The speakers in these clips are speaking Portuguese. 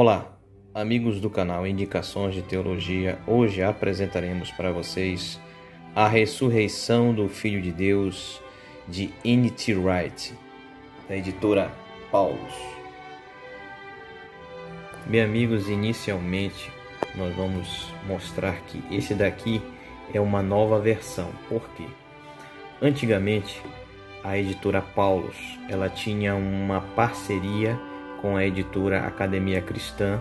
Olá, amigos do canal Indicações de Teologia. Hoje apresentaremos para vocês A Ressurreição do Filho de Deus, de N.T. Wright, da editora Paulus. Bem, amigos, inicialmente nós vamos mostrar que esse daqui é uma nova versão. Por quê? Antigamente, a editora Paulus, ela tinha uma parceria com a editora Academia Cristã,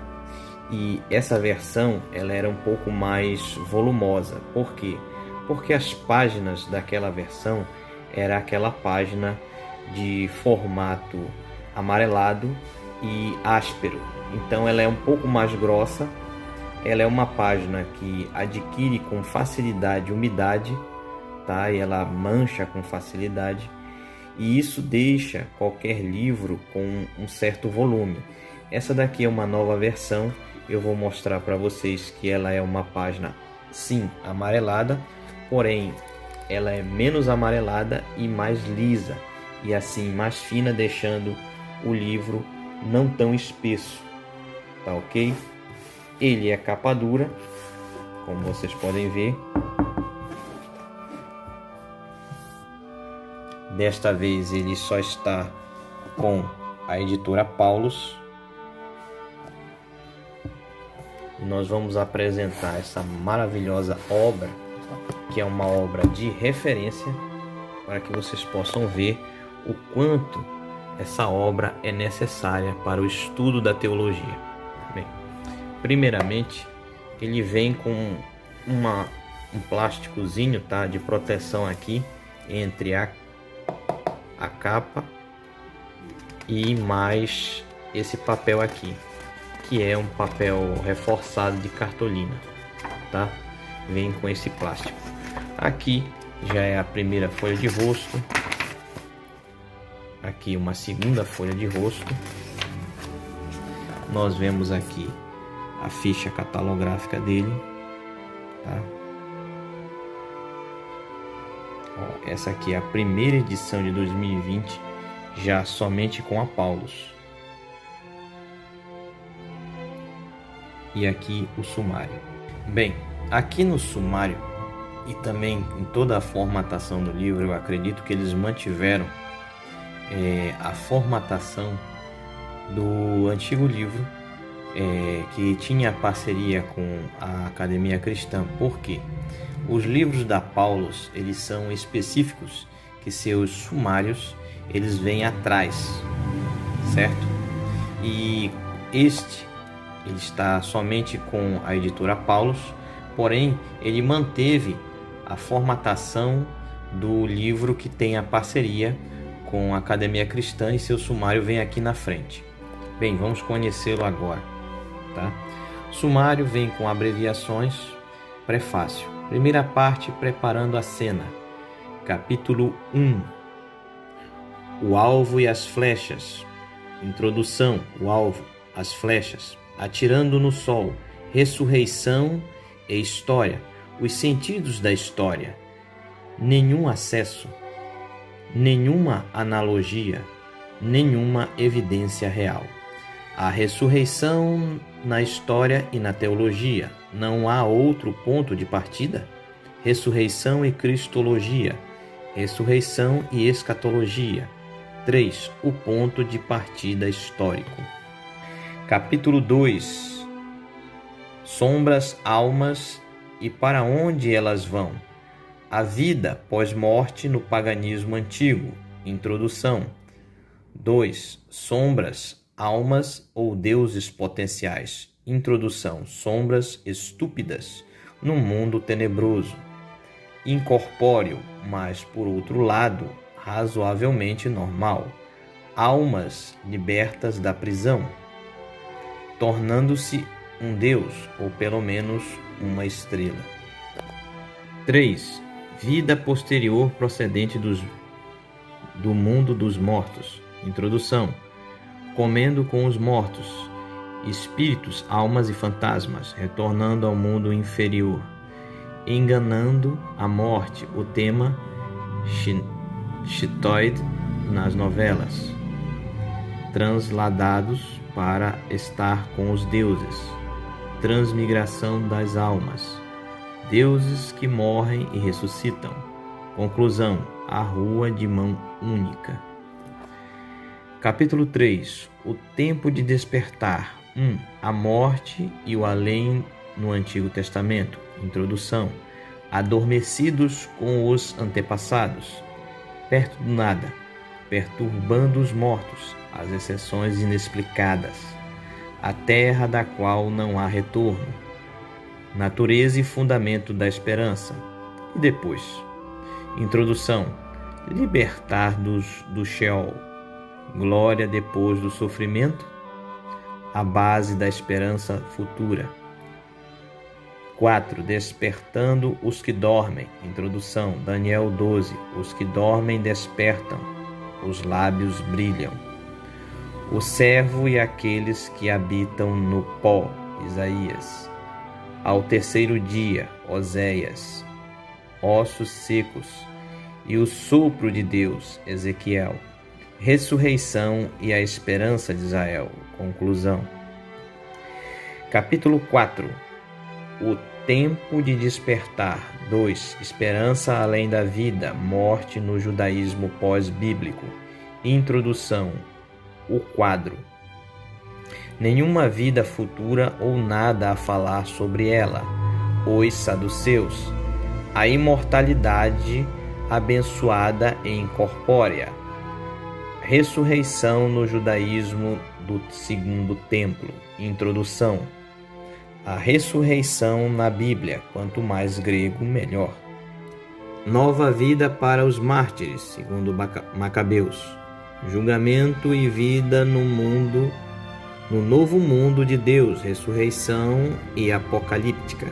e essa versão ela era um pouco mais volumosa. Por quê? Porque as páginas daquela versão era aquela página de formato amarelado e áspero. Então ela é um pouco mais grossa, ela é uma página que adquire com facilidade umidade, tá? E ela mancha com facilidade. E isso deixa qualquer livro com um certo volume. Essa daqui é uma nova versão. Eu vou mostrar para vocês que ela é uma página, sim, amarelada, porém ela é menos amarelada e mais lisa, e assim mais fina, deixando o livro não tão espesso, tá ok? Ele é capa dura, como vocês podem ver. Desta vez ele só está com a editora Paulus. Nós vamos apresentar essa maravilhosa obra, que é uma obra de referência, para que vocês possam ver o quanto essa obra é necessária para o estudo da teologia. Bem, primeiramente, ele vem com um plásticozinho, tá, de proteção aqui entre a capa e mais esse papel aqui, que é um papel reforçado de cartolina, tá? Vem com esse plástico. Aqui já é a primeira folha de rosto, aqui uma segunda folha de rosto. Nós vemos aqui a ficha catalográfica dele, tá? Essa aqui é a primeira edição de 2020, já somente com a Paulus. E aqui o sumário. Bem, aqui no sumário e também em toda a formatação do livro, eu acredito que eles mantiveram a formatação do antigo livro, que tinha parceria com a Academia Cristã. Por quê? Os livros da Paulus, eles são específicos, que seus sumários eles vêm atrás, certo? E ele está somente com a editora Paulus, porém ele manteve a formatação do livro que tem a parceria com a Academia Cristã, e seu sumário vem aqui na frente. Bem, vamos conhecê-lo agora, tá? Sumário vem com abreviações. Prefácio. Primeira parte, preparando a cena. Capítulo 1. O alvo e as flechas. Introdução. O alvo, as flechas. Atirando no sol. Ressurreição e história. Os sentidos da história. Nenhum acesso. Nenhuma analogia. Nenhuma evidência real. A ressurreição na história e na teologia. Não há outro ponto de partida? Ressurreição e cristologia. Ressurreição e escatologia. 3. O ponto de partida histórico. Capítulo 2. Sombras, almas e para onde elas vão. A vida pós-morte no paganismo antigo. Introdução. 2. Sombras, almas ou deuses potenciais. Introdução. Sombras estúpidas no mundo tenebroso. Incorpóreo, mas por outro lado, razoavelmente normal. Almas libertas da prisão, tornando-se um deus, ou pelo menos uma estrela. 3. Vida posterior procedente do mundo dos mortos. Introdução. Comendo com os mortos. Espíritos, almas e fantasmas, retornando ao mundo inferior. Enganando a morte, o tema chitoide nas novelas. Transladados para estar com os deuses. Transmigração das almas. Deuses que morrem e ressuscitam. Conclusão: a rua de mão única. Capítulo 3. O tempo de despertar. 1. A morte e o além no Antigo Testamento. Introdução. Adormecidos com os antepassados. Perto do nada. Perturbando os mortos. As exceções inexplicadas. A terra da qual não há retorno. Natureza e fundamento da esperança. E depois. Introdução. Libertar do Sheol. Glória depois do sofrimento. A base da esperança futura. 4. Despertando os que dormem. Introdução. Daniel 12. Os que dormem despertam. Os lábios brilham. O servo e aqueles que habitam no pó. Isaías. Ao terceiro dia. Oséias. Ossos secos. E o sopro de Deus. Ezequiel. Ressurreição e a esperança de Israel. Conclusão. Capítulo 4. O tempo de despertar. 2. Esperança além da vida. Morte no judaísmo pós-bíblico. Introdução. O quadro. Nenhuma vida futura ou nada a falar sobre ela. Os saduceus. A imortalidade abençoada e incorpórea. Ressurreição no judaísmo do segundo templo. Introdução. A ressurreição na Bíblia, quanto mais grego, melhor. Nova vida para os mártires, segundo Macabeus. Julgamento e vida no novo mundo de Deus, ressurreição e apocalíptica.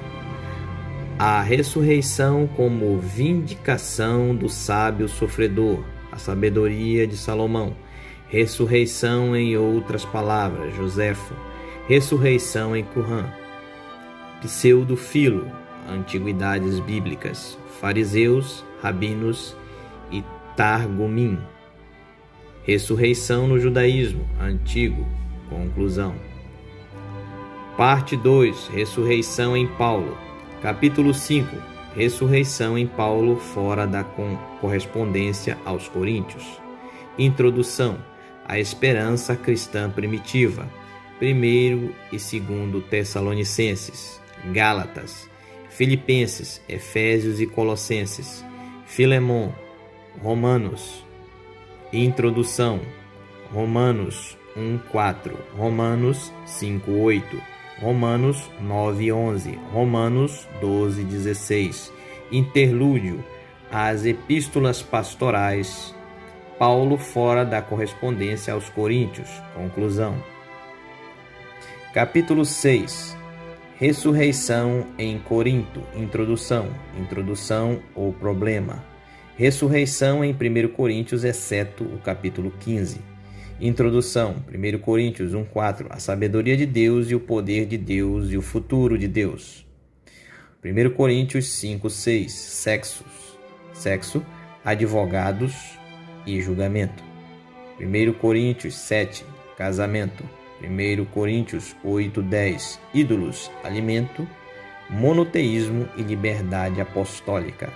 A ressurreição como vindicação do sábio sofredor, a sabedoria de Salomão. Ressurreição em outras palavras, Joséfo. Ressurreição em Qumran. Pseudo-filo, antiguidades bíblicas. Fariseus, rabinos e Targumim. Ressurreição no judaísmo antigo. Conclusão. Parte 2. Ressurreição em Paulo. Capítulo 5. Ressurreição em Paulo fora da correspondência aos Coríntios. Introdução. A esperança cristã primitiva. 1º e 2º Tessalonicenses. Gálatas. Filipenses. Efésios e Colossenses. Filemon. Romanos. Introdução. Romanos 1:4. Romanos 5:8. Romanos 9:11, Romanos 12:16. Interlúdio. As epístolas pastorais. Paulo fora da correspondência aos Coríntios. Conclusão. Capítulo 6. Ressurreição em Corinto. Introdução. Introdução ou problema. Ressurreição em 1 Coríntios, exceto o capítulo 15. Introdução. 1 Coríntios 1:4. A sabedoria de Deus e o poder de Deus e o futuro de Deus. 1 Coríntios 5:6. Sexo, advogados e julgamento. 1 Coríntios 7. Casamento. 1 Coríntios 8:10. Ídolos, alimento, monoteísmo e liberdade apostólica.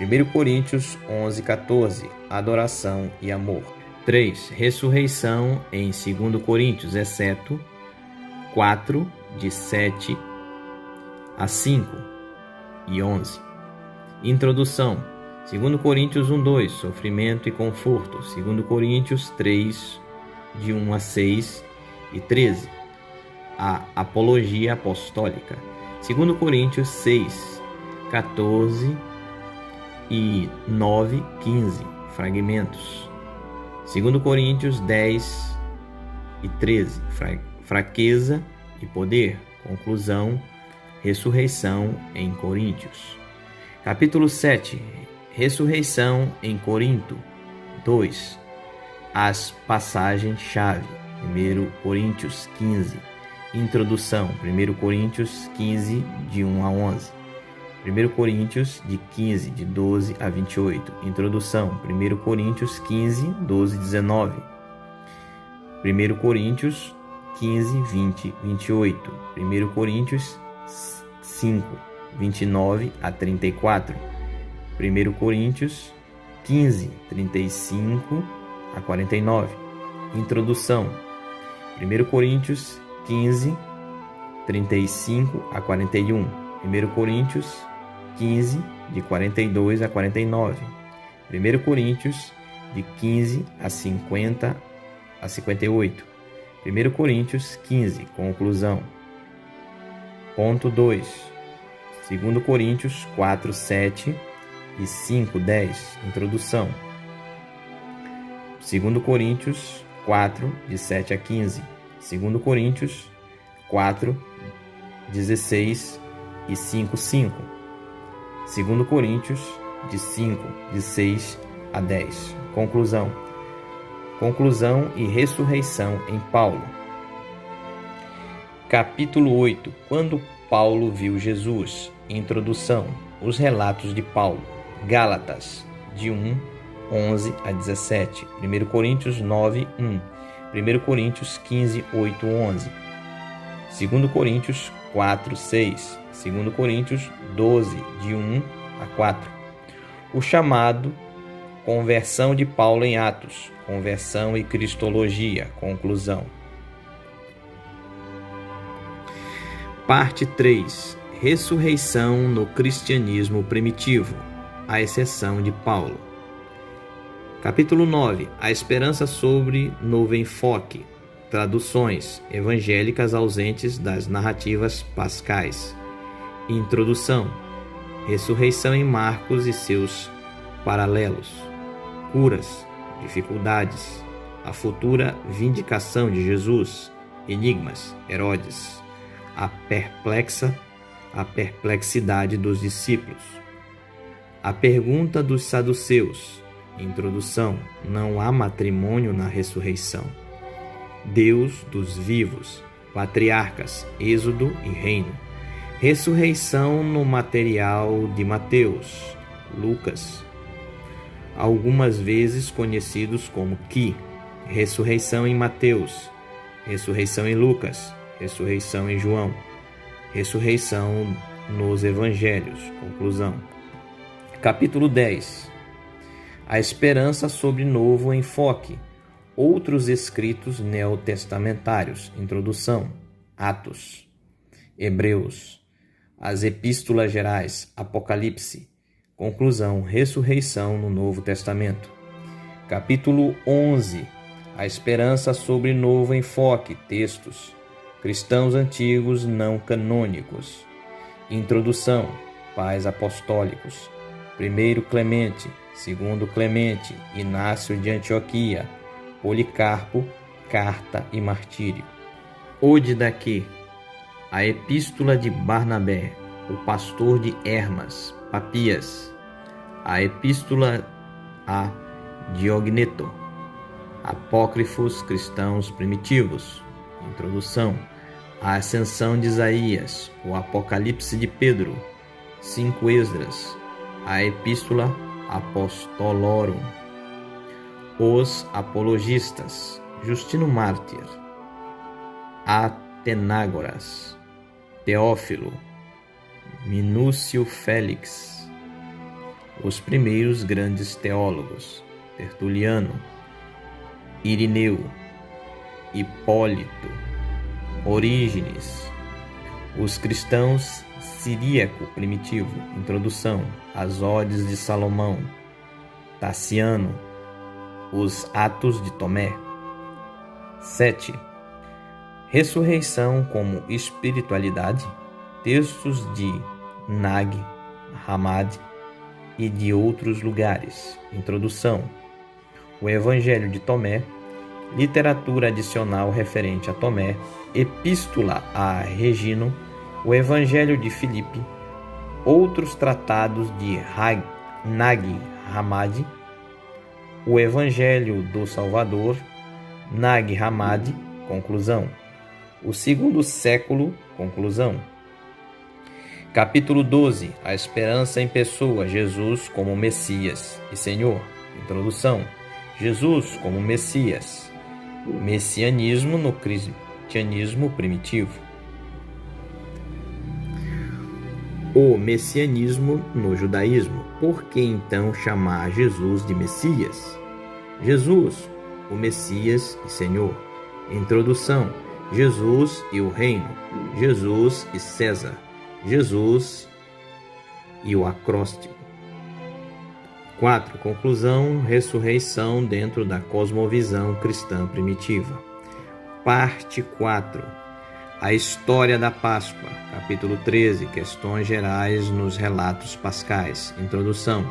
1 Coríntios 11:14. Adoração e amor. 3. Ressurreição em 2 Coríntios, exceto 4, de 7 a 5 e 11. Introdução. 2 Coríntios 1:2. Sofrimento e conforto. 2 Coríntios 3, de 1 a 6 e 13. A apologia apostólica. 2 Coríntios 6, 14 e 9, 15. Fragmentos. 2 Coríntios 10 e 13. Fraqueza e poder. Conclusão. Ressurreição em Coríntios. Capítulo 7. Ressurreição em Corinto. 2. As passagens-chave. 1 Coríntios 15. Introdução. 1 Coríntios 15, de 1 a 11. 1 Coríntios de 15, de 12 a 28. Introdução. 1 Coríntios 15, 12 a 19. 1 Coríntios 15, 20, 28. 1 Coríntios 5, 29 a 34. 1 Coríntios 15, 35 a 49. Introdução. 1 Coríntios 15, 35 a 41. 1 Coríntios 15, de 42 a 49. 1 Coríntios, de 15 a 50 a 58. 1 Coríntios 15, conclusão. Ponto 2. 2 Coríntios 4, 7 e 5, 10, introdução. 2 Coríntios 4, de 7 a 15. 2 Coríntios 4, 16 e 5, 5. 2 Coríntios de 5, de 6 a 10. Conclusão. Conclusão e ressurreição em Paulo. Capítulo 8. Quando Paulo viu Jesus. Introdução. Os relatos de Paulo. Gálatas, de 1, 11 a 17. 1 Coríntios 9, 1. 1 Coríntios 15, 8, 11. 2 Coríntios 4, 6. 2 Coríntios 12, de 1 a 4. O chamado conversão de Paulo em Atos. Conversão e cristologia. Conclusão. Parte 3. Ressurreição no cristianismo primitivo, à exceção de Paulo. Capítulo 9. A esperança sobre novo enfoque. Traduções evangélicas ausentes das narrativas pascais. Introdução. Ressurreição em Marcos e seus paralelos. Curas, dificuldades, a futura vindicação de Jesus, enigmas, Herodes, a perplexidade dos discípulos. A pergunta dos saduceus. Introdução. Não há matrimônio na ressurreição. Deus dos vivos. Patriarcas, Êxodo e Reino. Ressurreição no material de Mateus, Lucas, algumas vezes conhecidos como Qui. Ressurreição em Mateus. Ressurreição em Lucas. Ressurreição em João. Ressurreição nos Evangelhos. Conclusão. Capítulo 10. A esperança sobre novo enfoque. Outros escritos neotestamentários. Introdução. Atos. Hebreus. As epístolas gerais. Apocalipse. Conclusão. Ressurreição no Novo Testamento. Capítulo 11. A esperança sobre novo enfoque. Textos. Cristãos antigos não canônicos. Introdução. Pais apostólicos. 1 Clemente, 2 Clemente, Inácio de Antioquia, Policarpo, Carta e Martírio. Ode daqui. A Epístola de Barnabé, o pastor de Hermas, Papias. A Epístola a Diogneto. Apócrifos cristãos primitivos. Introdução. A Ascensão de Isaías, o Apocalipse de Pedro, 5 Esdras, a Epístola Apostolorum, os Apologistas, Justino Mártir, Atenágoras, Teófilo, Minúcio Félix, os primeiros grandes teólogos, Tertuliano, Irineu, Hipólito, Orígenes, os cristãos siríaco primitivo. Introdução. As Odes de Salomão, Taciano, os Atos de Tomé. 7. Ressurreição como espiritualidade. Textos de Nag Hammadi e de outros lugares. Introdução. O Evangelho de Tomé. Literatura adicional referente a Tomé. Epístola a Regino, o Evangelho de Filipe, outros tratados de Nag Hammadi, o Evangelho do Salvador, Nag Hammadi, conclusão. O segundo século, conclusão. Capítulo 12. A esperança em pessoa, Jesus como Messias e Senhor. Introdução. Jesus como Messias. Messianismo no cristianismo primitivo. O messianismo no judaísmo. Por que então chamar Jesus de Messias? Jesus, o Messias e Senhor. Introdução: Jesus e o reino. Jesus e César. Jesus e o acróstico. 4. Conclusão: ressurreição dentro da cosmovisão cristã primitiva. Parte 4. A história da Páscoa. Capítulo 13. Questões gerais nos relatos pascais. Introdução: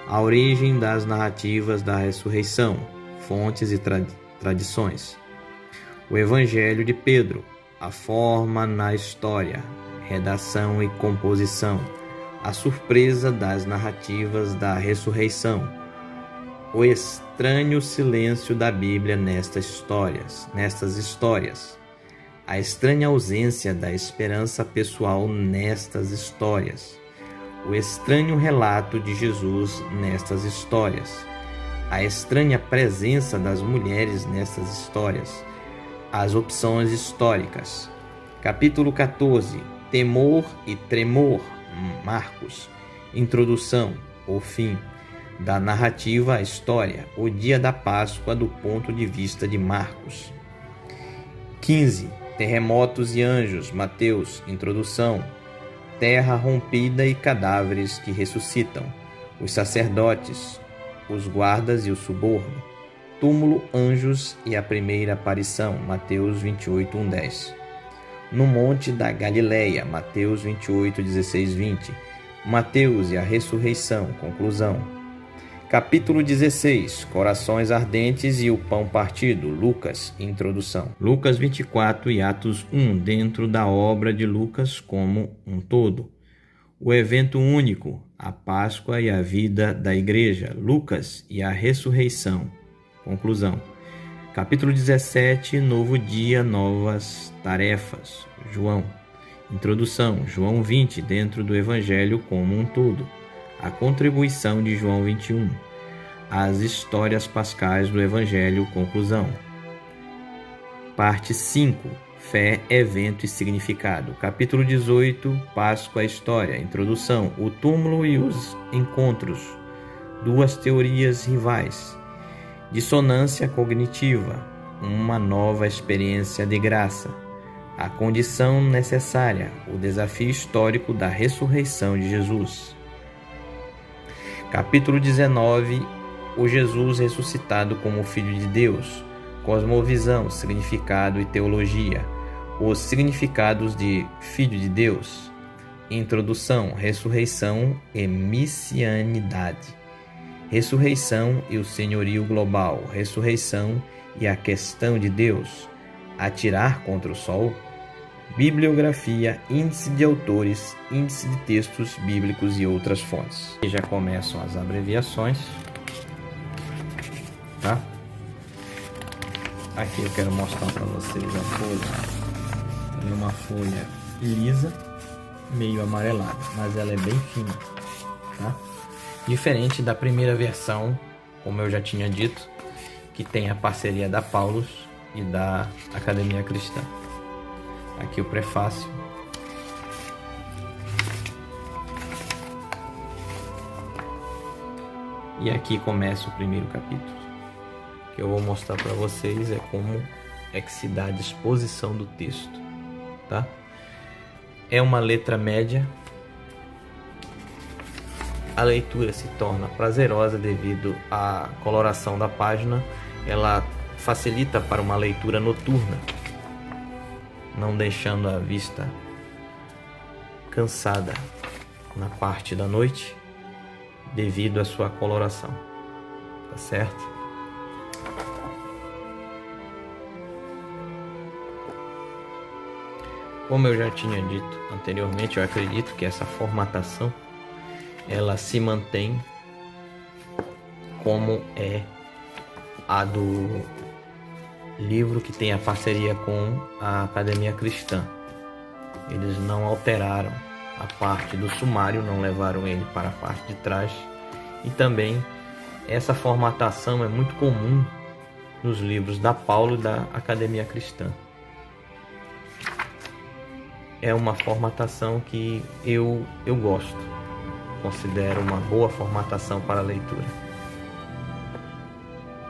a origem das narrativas da ressurreição, fontes e tradições. O Evangelho de Pedro. A forma na história, redação e composição. A surpresa das narrativas da ressurreição. O estranho silêncio da Bíblia nestas histórias. A estranha ausência da esperança pessoal nestas histórias. O estranho relato de Jesus nestas histórias. A estranha presença das mulheres nestas histórias. As opções históricas. Capítulo 14. Temor e tremor. Marcos. Introdução. O fim da narrativa à história. O dia da Páscoa do ponto de vista de Marcos. 15. Terremotos e anjos. Mateus. Introdução. Terra rompida e cadáveres que ressuscitam. Os sacerdotes, os guardas e o suborno. Túmulo, anjos e a primeira aparição. Mateus 28, 1-10. No monte da Galileia. Mateus 28, 16, 20. Mateus e a ressurreição. Conclusão. Capítulo 16. Corações ardentes e o pão partido. Lucas. Introdução. Lucas 24 e Atos 1. Dentro da obra de Lucas como um todo. O evento único. A Páscoa e a vida da igreja. Lucas e a ressurreição. Conclusão. Capítulo 17. Novo dia, novas tarefas. João. Introdução. João 20. Dentro do Evangelho como um todo. A contribuição de João 21. As histórias pascais do Evangelho. Conclusão. Parte 5. Fé, evento e significado. Capítulo 18. Páscoa, história. Introdução. O túmulo e os encontros. Duas teorias rivais. Dissonância cognitiva. Uma nova experiência de graça. A condição necessária. O desafio histórico da ressurreição de Jesus. Capítulo 19. O Jesus ressuscitado como Filho de Deus. Cosmovisão, significado e teologia. Os significados de Filho de Deus. Introdução, ressurreição e messianidade. Ressurreição e o senhorio global. Ressurreição e a questão de Deus. Atirar contra o sol. Bibliografia, índice de autores, índice de textos bíblicos e outras fontes. E já começam as abreviações, tá? Aqui eu quero mostrar para vocês a folha. É uma folha lisa, meio amarelada, mas ela é bem fina, tá? Diferente da primeira versão, como eu já tinha dito, que tem a parceria da Paulus e da Academia Cristã. Aqui o prefácio. E aqui começa o primeiro capítulo. O que eu vou mostrar para vocês é como é que se dá a disposição do texto, tá? É uma letra média. A leitura se torna prazerosa devido à coloração da página. Ela facilita para uma leitura noturna, não deixando a vista cansada na parte da noite devido à sua coloração, tá certo? Como eu já tinha dito anteriormente, eu acredito que essa formatação ela se mantém como é a do livro que tem a parceria com a Academia Cristã. Eles não alteraram a parte do sumário, não levaram ele para a parte de trás. E também essa formatação é muito comum nos livros da Paulo e da Academia Cristã. é uma formatação que eu gosto. Considero uma boa formatação para a leitura.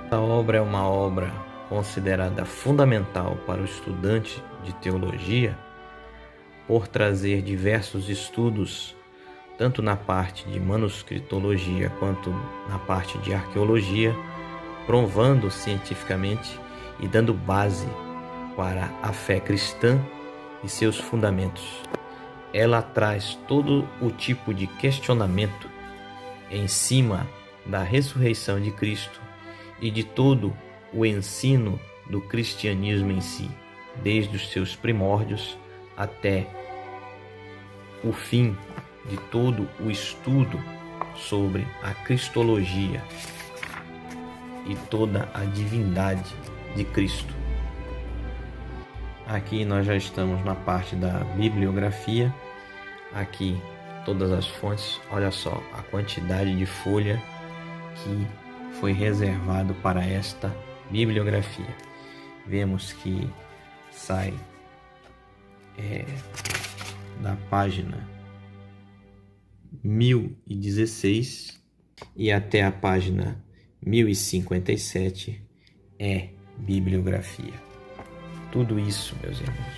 Essa obra é uma obra considerada fundamental para o estudante de teologia, por trazer diversos estudos, tanto na parte de manuscritologia quanto na parte de arqueologia, provando cientificamente e dando base para a fé cristã e seus fundamentos. Ela traz todo o tipo de questionamento em cima da ressurreição de Cristo e de todo o ensino do cristianismo em si, desde os seus primórdios até o fim de todo o estudo sobre a cristologia e toda a divindade de Cristo. Aqui nós já estamos na parte da bibliografia. Aqui todas as fontes. Olha só a quantidade de folha que foi reservado para esta bibliografia. Vemos que sai da página 1016 e até a página 1057 é bibliografia. Tudo isso, meus irmãos,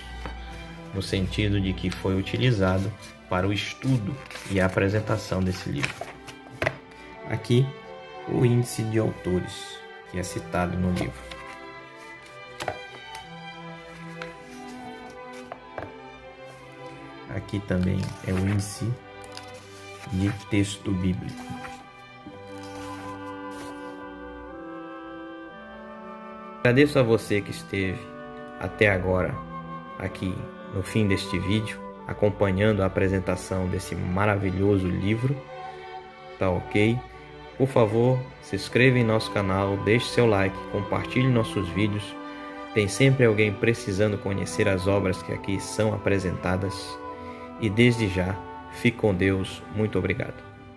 no sentido de que foi utilizado para o estudo e a apresentação desse livro. Aqui, o índice de autores que é citado no livro. Aqui também é o índice de texto bíblico. Agradeço a você que esteve até agora aqui no fim deste vídeo, acompanhando a apresentação desse maravilhoso livro. Tá ok? Por favor, se inscreva em nosso canal, deixe seu like, compartilhe nossos vídeos. Tem sempre alguém precisando conhecer as obras que aqui são apresentadas. E desde já, fique com Deus. Muito obrigado.